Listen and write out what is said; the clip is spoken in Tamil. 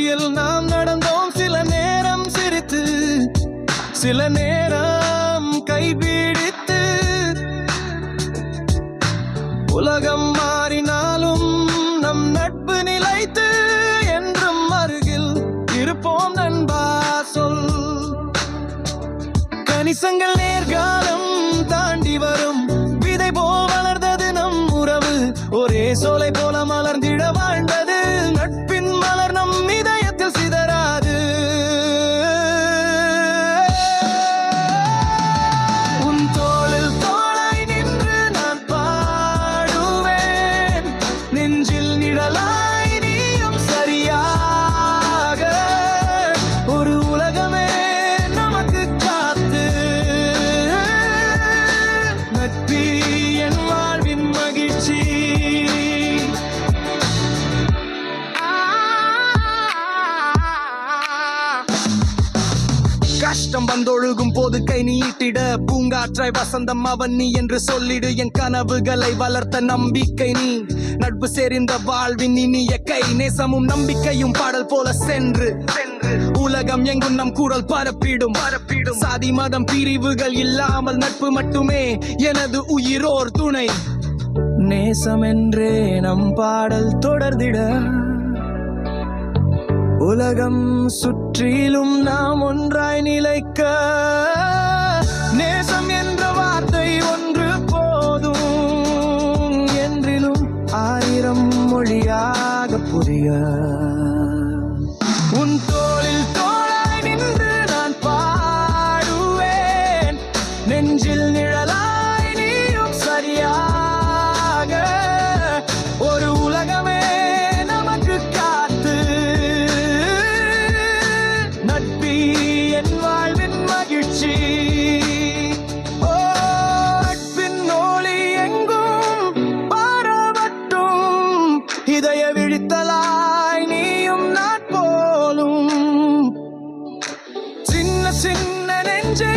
வழியில் நாம் நடந்தோம், சில நேரம் சிரித்து சில நேரம் கைபிடித்து. உலகம் மாறினாலும் நம் நட்பு நிலைத்து என்றும் அருகில் இருப்போம் நண்பா சொல். கணிசங்கள் நேர்காலம் தாண்டி வரும் விதை போல் வளர்ந்தது நம் உறவு. ஒரே சோலை போல மலர்ந்திட வாழ்ந்தது நட்பின் மலர் நம் இதயத்தில் சிதறாது. உன் தோளில் தோளாய் நின்று நான் பாடுவேன், நெஞ்சில் நிழலாய் நீயும் சரியாக. ஒரு உலகமே நமக்கு காத்து, நட்பி என் வாழ்வின் மகிழ்ச்சி. கஷ்டம் வந்தொழுகும் போது கை நீட்டிட, பூங்காற்றாய் வசந்தம் அவன் நீ என்று சொல்லிடு. என் கனவுகளை வளர்த்த நம்பிக்கை நீ, நட்பு சேர்ந்த வாழ்வின் இனிய கை. நேசமும் நம்பிக்கையும் பாடல் போல சென்று உலகம் எங்கும் நம் குரல் பரப்பிடும். சாதி மதம் பிரிவுகள் இல்லாமல் நட்பு மட்டுமே எனது உயிரோர் துணை. நேசம் என்றே நம் பாடல் தொடர்ந்திட, உலகம் சுற்றிலும் நாம் ஒன்றாய் நிலைக்க. நேசம் என்ற வார்த்தை ஒன்று போதும், என்றிலும் 1000 மொழியாக புரிய. உன் தோளில் தோளாய் நின்று நான் பாடுவேன், நெஞ்சில் நிழலாய் நீயும் சரியாக. ஒரு உலகமே நமக்கு காத்து, நட்பி என் வாழ்வின் மகிழ்ச்சி. ஓ, நட்பின் ஒளி எங்கும் பரவட்டும், இதய விழித்தலாய் நீயும் நான் போலும். சின்ன சின்ன நெஞ்சை